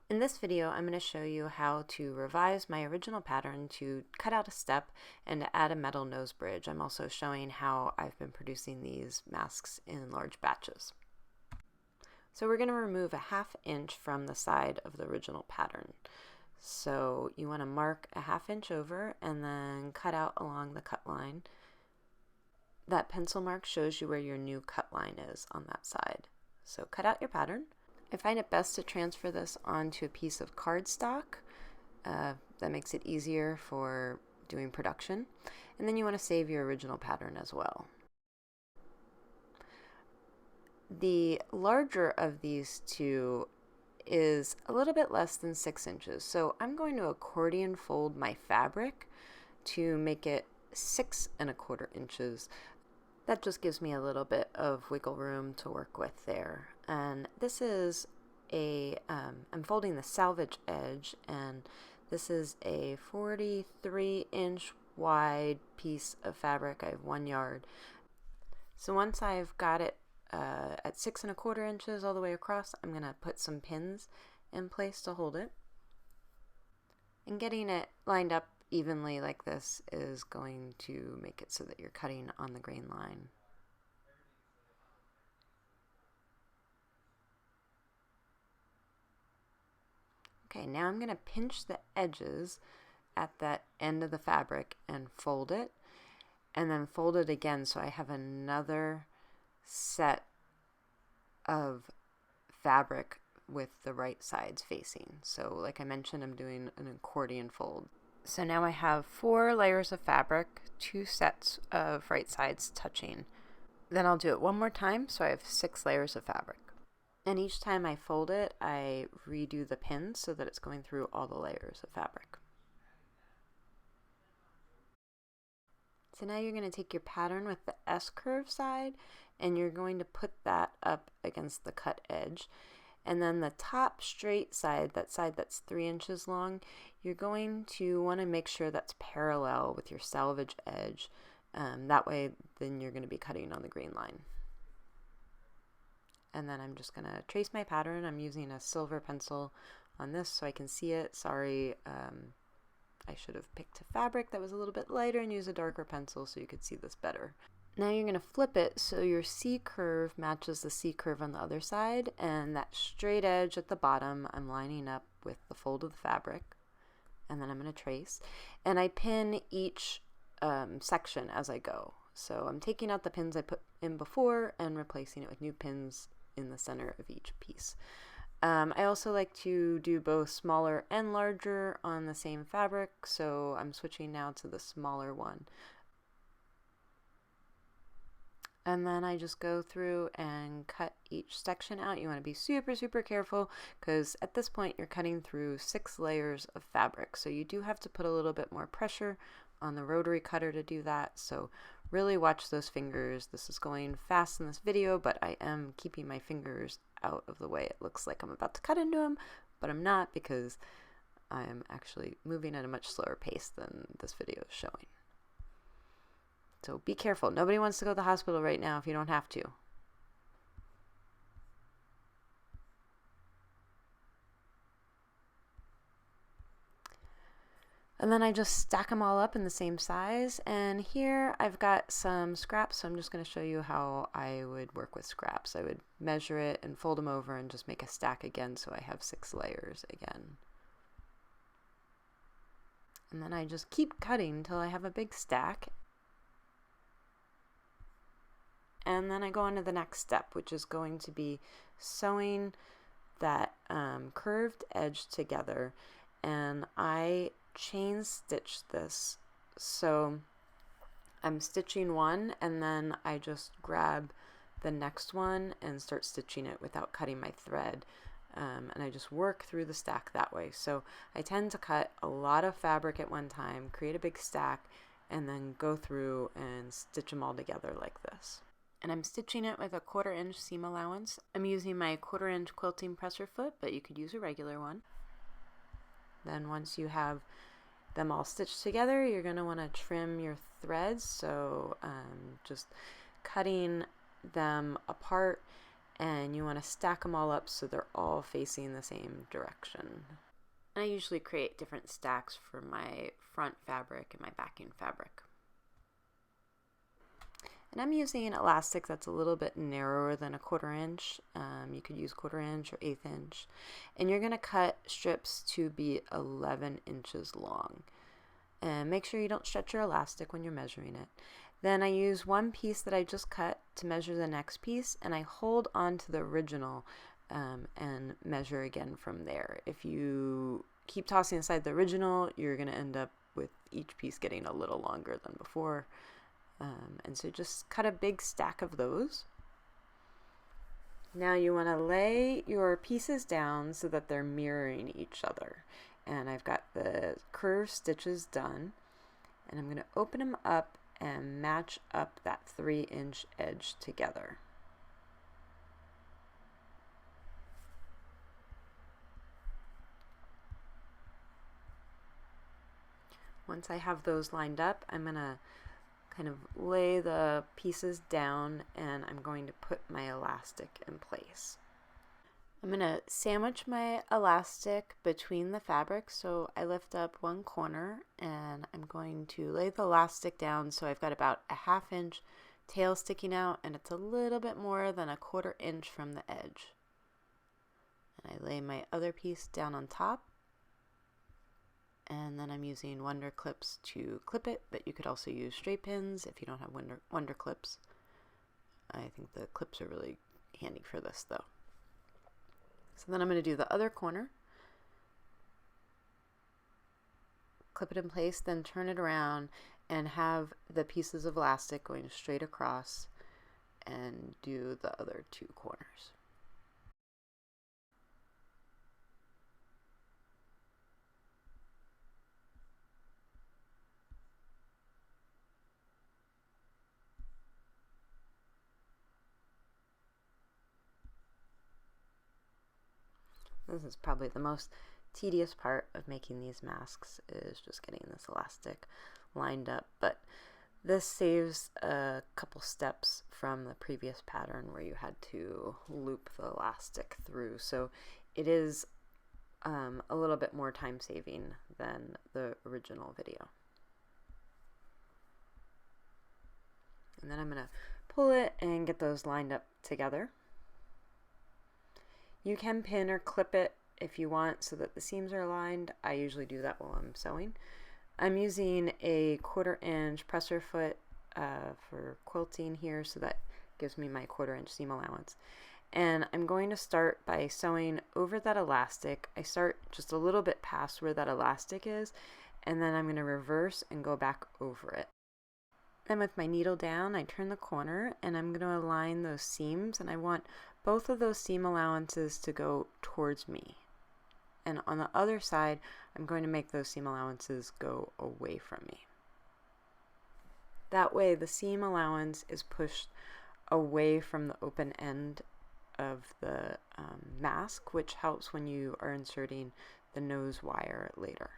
In this video, I'm going to show you how to revise my original pattern to cut out a step and to add a metal nose bridge. I'm also showing how I've been producing these masks in large batches. So we're going to remove a 1/2 inch from the side of the original pattern. So you want to mark a 1/2 inch over and then cut out along the cut line. That pencil mark shows you where your new cut line is on that side. So cut out your pattern. I find it best to transfer this onto a piece of cardstock. That makes it easier for doing production. And then you want to save your original pattern as well. The larger of these two is a little bit less than 6 inches. So I'm going to accordion fold my fabric to make it 6 1/4 inches. That just gives me a little bit of wiggle room to work with there. And this is I'm folding the salvage edge, and this is a 43-inch wide piece of fabric. I have 1 yard. So once I've got it at 6 1/4 inches all the way across, I'm going to put some pins in place to hold it. And getting it lined up evenly like this is going to make it so that you're cutting on the grain line. Okay, now I'm going to pinch the edges at that end of the fabric and fold it, and then fold it again so I have another set of fabric with the right sides facing. So like I mentioned, I'm doing an accordion fold. So now I have 4 layers of fabric, 2 sets of right sides touching. Then I'll do it one more time, so I have 6 layers of fabric. And each time I fold it, I redo the pins so that it's going through all the layers of fabric. So now you're going to take your pattern with the S-curve side, and you're going to put that up against the cut edge. And then the top straight side that's 3 inches long, you're going to want to make sure that's parallel with your salvage edge. That way, then you're going to be cutting on the grain line. And then I'm just going to trace my pattern. I'm using a silver pencil on this so I can see it. Sorry, I should have picked a fabric that was a little bit lighter and used a darker pencil so you could see this better. Now you're going to flip it so your C curve matches the C curve on the other side, and that straight edge at the bottom I'm lining up with the fold of the fabric, and then I'm going to trace, and I pin each section as I go. So I'm taking out the pins I put in before and replacing it with new pins in the center of each piece. I also like to do both smaller and larger on the same fabric, so I'm switching now to the smaller one. And then I just go through and cut each section out. You want to be super, super careful because at this point you're cutting through 6 layers of fabric. So you do have to put a little bit more pressure on the rotary cutter to do that. So really watch those fingers. This is going fast in this video, but I am keeping my fingers out of the way. It looks like I'm about to cut into them, but I'm not because I am actually moving at a much slower pace than this video is showing. So be careful. Nobody wants to go to the hospital right now if you don't have to. And then I just stack them all up in the same size. And here I've got some scraps, so I'm just going to show you how I would work with scraps. I would measure it and fold them over and just make a stack again so I have 6 layers again. And then I just keep cutting until I have a big stack. And then I go on to the next step, which is going to be sewing that curved edge together. And I chain stitch this. So I'm stitching one, and then I just grab the next one and start stitching it without cutting my thread. And I just work through the stack that way. So I tend to cut a lot of fabric at one time, create a big stack, and then go through and stitch them all together like this. And I'm stitching it with a 1/4 inch seam allowance. I'm using my 1/4 inch quilting presser foot, but you could use a regular one. Then once you have them all stitched together, you're going to want to trim your threads. So just cutting them apart and you want to stack them all up so they're all facing the same direction. And I usually create different stacks for my front fabric and my backing fabric. And I'm using elastic that's a little bit narrower than a 1/4 inch. You could use 1/4 inch or 1/8 inch. And you're going to cut strips to be 11 inches long. And make sure you don't stretch your elastic when you're measuring it. Then I use one piece that I just cut to measure the next piece, and I hold on to the original and measure again from there. If you keep tossing aside the original, you're going to end up with each piece getting a little longer than before. And so just cut a big stack of those. Now you want to lay your pieces down so that they're mirroring each other. And I've got the curved stitches done, and I'm going to open them up and match up that 3-inch edge together. Once I have those lined up, I'm going to kind of lay the pieces down, and I'm going to put my elastic in place. I'm going to sandwich my elastic between the fabric, so I lift up one corner and I'm going to lay the elastic down so I've got about a 1/2 inch tail sticking out, and it's a little bit more than a 1/4 inch from the edge. And I lay my other piece down on top, and then I'm using wonder clips to clip it, but you could also use straight pins if you don't have wonder clips. I think the clips are really handy for this though. So then I'm going to do the other corner, clip it in place, then turn it around and have the pieces of elastic going straight across, and do the other 2 corners. This is probably the most tedious part of making these masks, is just getting this elastic lined up, but this saves a couple steps from the previous pattern where you had to loop the elastic through, so it is a little bit more time saving than the original video. And then I'm going to pull it and get those lined up together. You can pin or clip it if you want so that the seams are aligned. I usually do that while I'm sewing. I'm using a 1/4 inch presser foot for quilting here, so that gives me my 1/4 inch seam allowance. And I'm going to start by sewing over that elastic. I start just a little bit past where that elastic is, and then I'm going to reverse and go back over it. Then with my needle down, I turn the corner and I'm going to align those seams, and I want both of those seam allowances to go towards me. And on the other side, I'm going to make those seam allowances go away from me. That way the seam allowance is pushed away from the open end of the mask, which helps when you are inserting the nose wire later.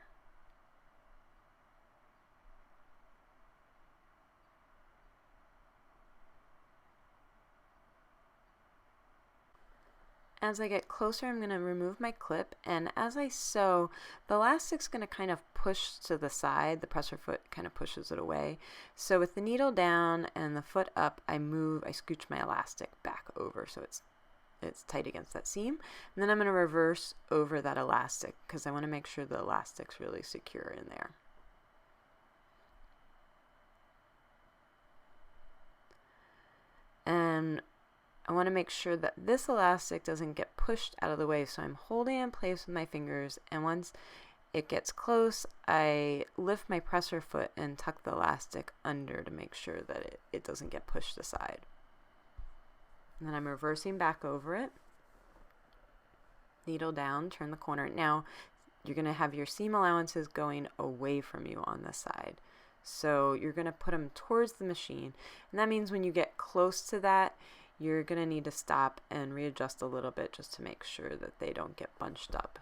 As I get closer, I'm going to remove my clip, and as I sew, the elastic's going to kind of push to the side. The presser foot kind of pushes it away. So with the needle down and the foot up, I scooch my elastic back over so it's tight against that seam. And then I'm going to reverse over that elastic because I want to make sure the elastic's really secure in there. And I want to make sure that this elastic doesn't get pushed out of the way, so I'm holding it in place with my fingers, and once it gets close, I lift my presser foot and tuck the elastic under to make sure that it doesn't get pushed aside. And then I'm reversing back over it, needle down, turn the corner. Now you're going to have your seam allowances going away from you on this side. So you're going to put them towards the machine, and that means when you get close to that, you're going to need to stop and readjust a little bit just to make sure that they don't get bunched up.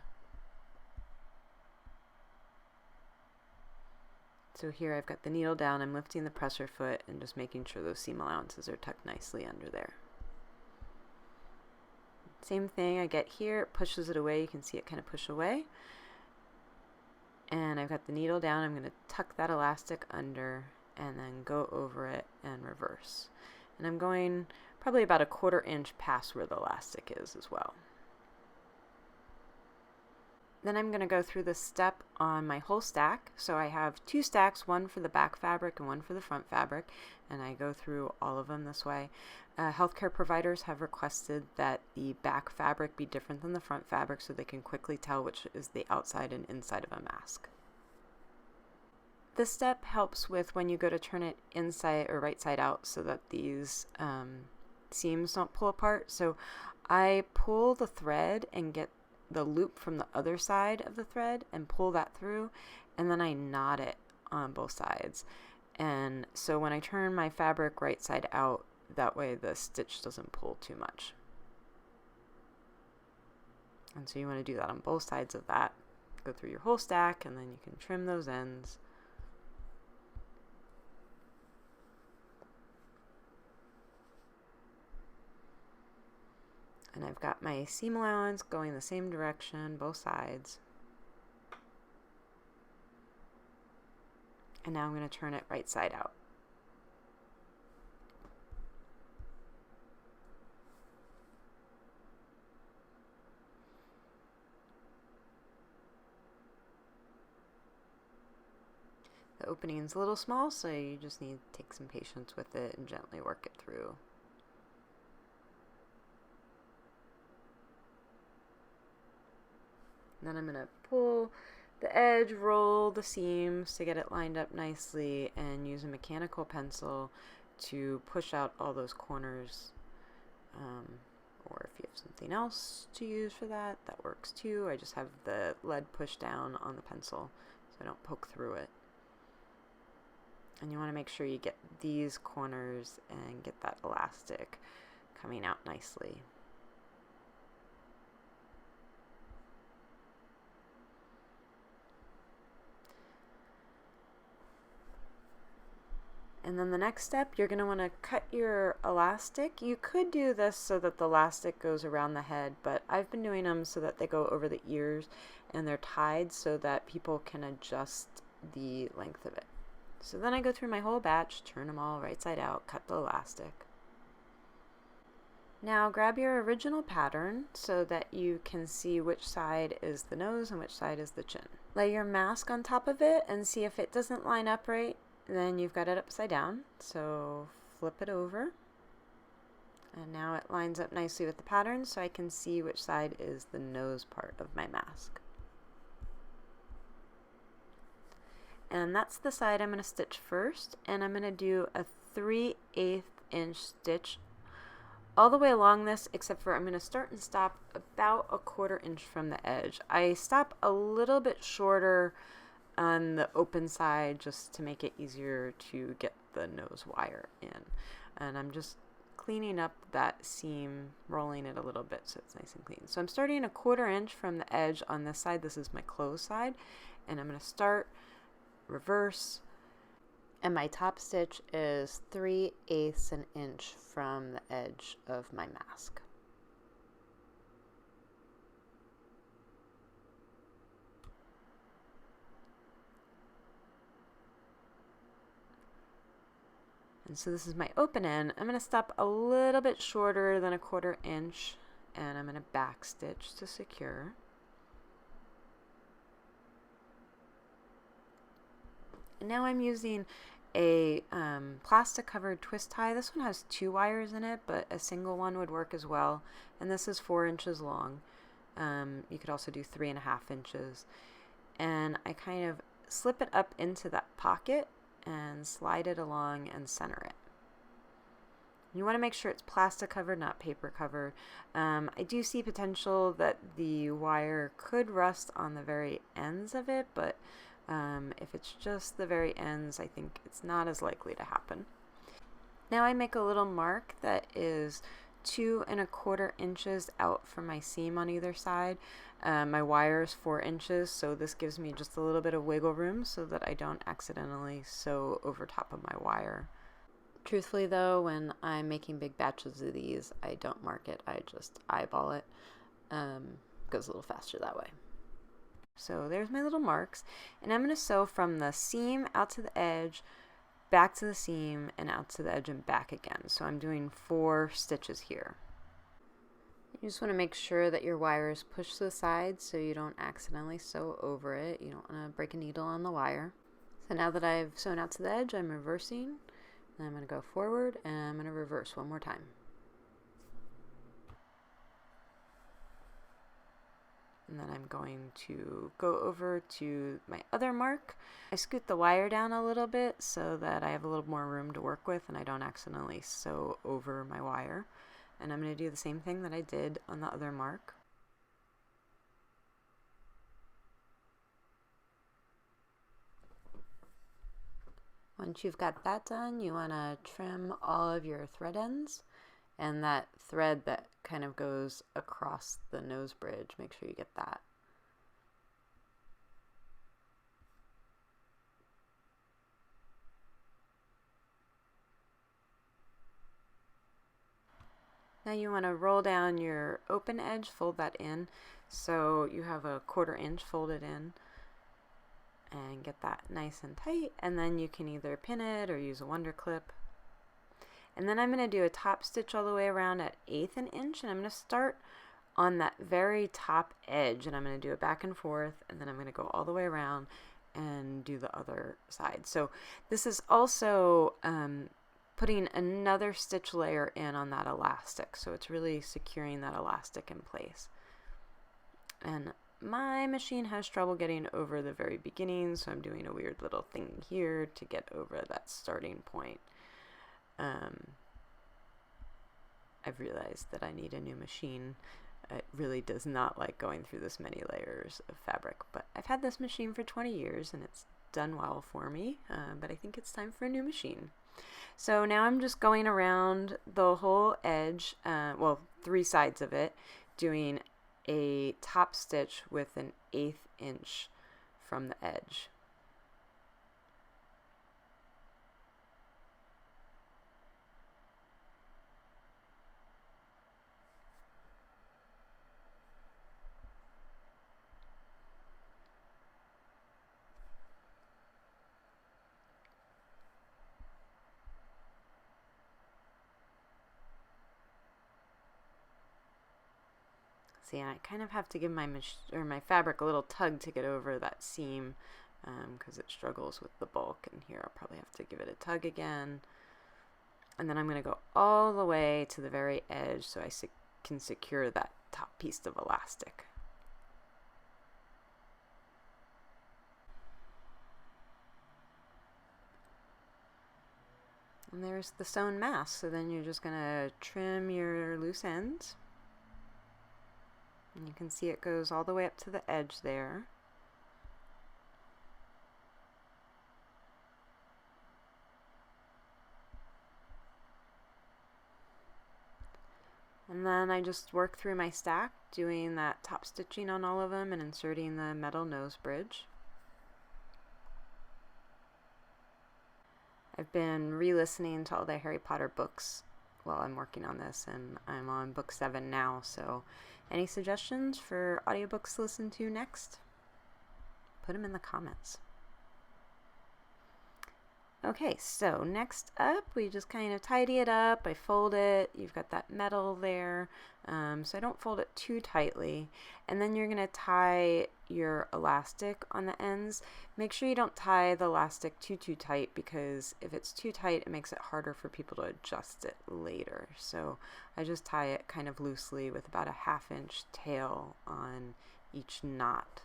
So here I've got the needle down, I'm lifting the presser foot and just making sure those seam allowances are tucked nicely under there. Same thing, I get here, it pushes it away, you can see it kind of push away. And I've got the needle down, I'm going to tuck that elastic under and then go over it and reverse. And I'm going probably about a 1/4 inch past where the elastic is as well. Then I'm going to go through this step on my whole stack. So I have 2 stacks, one for the back fabric and one for the front fabric, and I go through all of them this way. Healthcare providers have requested that the back fabric be different than the front fabric so they can quickly tell which is the outside and inside of a mask. This step helps with when you go to turn it inside or right side out so that these seams don't pull apart. So I pull the thread and get the loop from the other side of the thread and pull that through, and then I knot it on both sides. And so when I turn my fabric right side out, that way the stitch doesn't pull too much. And so you want to do that on both sides of that. Go through your whole stack and then you can trim those ends. And I've got my seam allowance going the same direction, both sides. And now I'm going to turn it right side out. The opening's a little small, so you just need to take some patience with it and gently work it through. And then I'm going to pull the edge, roll the seams to get it lined up nicely, and use a mechanical pencil to push out all those corners. Or if you have something else to use for that, that works too. I just have the lead pushed down on the pencil so I don't poke through it. And you want to make sure you get these corners and get that elastic coming out nicely. And then the next step, you're going to want to cut your elastic. You could do this so that the elastic goes around the head, but I've been doing them so that they go over the ears and they're tied so that people can adjust the length of it. So then I go through my whole batch, turn them all right side out, cut the elastic. Now grab your original pattern so that you can see which side is the nose and which side is the chin. Lay your mask on top of it and see if it doesn't line up right. Then you've got it upside down, so flip it over. And now it lines up nicely with the pattern so I can see which side is the nose part of my mask. And that's the side I'm going to stitch first, and I'm going to do a 3/8 inch stitch all the way along this, except for I'm going to start and stop about a 1/4 inch from the edge. I stop a little bit shorter on the open side just to make it easier to get the nose wire in. And I'm just cleaning up that seam, rolling it a little bit so it's nice and clean. So I'm starting a 1/4 inch from the edge on this side. This is my closed side, and I'm going to start, reverse, and my top stitch is 3/8 an inch from the edge of my mask. And so this is my open end. I'm going to stop a little bit shorter than a 1/4 inch, and I'm going to back stitch to secure. And now I'm using a plastic covered twist tie. This one has 2 wires in it, but a single one would work as well. And this is 4 inches long. You could also do 3.5 inches. And I kind of slip it up into that pocket and slide it along and center it. You want to make sure it's plastic covered, not paper covered. I do see potential that the wire could rust on the very ends of it, but if it's just the very ends, I think it's not as likely to happen. Now I make a little mark that is 2.25 inches out from my seam on either side. My wire is 4 inches, so this gives me just a little bit of wiggle room so that I don't accidentally sew over top of my wire. Truthfully though, when I'm making big batches of these, I don't mark it, I just eyeball it. Goes a little faster that way. So there's my little marks, and I'm going to sew from the seam out to the edge, back to the seam, and out to the edge and back again. So I'm doing 4 stitches here. You just want to make sure that your wire is pushed to the side so you don't accidentally sew over it. You don't want to break a needle on the wire. So now that I've sewn out to the edge, I'm reversing. And I'm going to go forward and I'm going to reverse one more time. And then I'm going to go over to my other mark. I scoot the wire down a little bit so that I have a little more room to work with and I don't accidentally sew over my wire. And I'm going to do the same thing that I did on the other mark. Once you've got that done, you want to trim all of your thread ends and that thread that kind of goes across the nose bridge. Make sure you get that. Now you want to roll down your open edge, fold that in so you have a 1/4 inch folded in, and get that nice and tight, and then you can either pin it or use a wonder clip. And then I'm going to do a top stitch all the way around at 1/8 inch, and I'm going to start on that very top edge, and I'm going to do it back and forth, and then I'm going to go all the way around and do the other side. So this is also putting another stitch layer in on that elastic, so it's really securing that elastic in place. And my machine has trouble getting over the very beginning, so I'm doing a weird little thing here to get over that starting point. I've realized that I need a new machine. It really does not like going through this many layers of fabric, but I've had this machine for 20 years and it's done well for me, but I think it's time for a new machine. So now I'm just going around the whole edge, well, 3 sides of it, doing a top stitch with an 1/8 inch from the edge. See, I kind of have to give my fabric a little tug to get over that seam because it struggles with the bulk, and here I'll probably have to give it a tug again. And then I'm going to go all the way to the very edge so I can secure that top piece of elastic. And there's the sewn mask, so then you're just going to trim your loose ends. And you can see it goes all the way up to the edge there. And then I just work through my stack, doing that top stitching on all of them and inserting the metal nose bridge. I've been re-listening to all the Harry Potter books while I'm working on this, and I'm on book 7 now, so any suggestions for audiobooks to listen to next? Put them in the comments. Okay, so next up, we just kind of tidy it up. I fold it. You've got that metal there, so I don't fold it too tightly. And then you're going to tie your elastic on the ends. Make sure you don't tie the elastic too tight, because if it's too tight, it makes it harder for people to adjust it later. So I just tie it kind of loosely with about a 1/2 inch tail on each knot.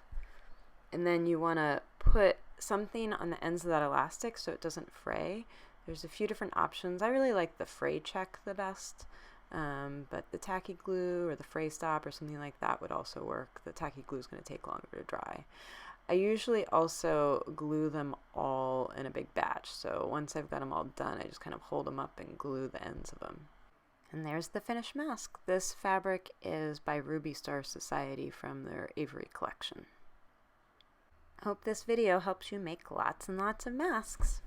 And then you want to put something on the ends of that elastic so it doesn't fray. There's a few different options. I really like the fray check the best, but the tacky glue or the fray stop or something like that would also work. The tacky glue is going to take longer to dry. I usually also glue them all in a big batch, so once I've got them all done, I just kind of hold them up and glue the ends of them. And there's the finished mask. This fabric is by Ruby Star Society from their Avery collection. I hope this video helps you make lots and lots of masks.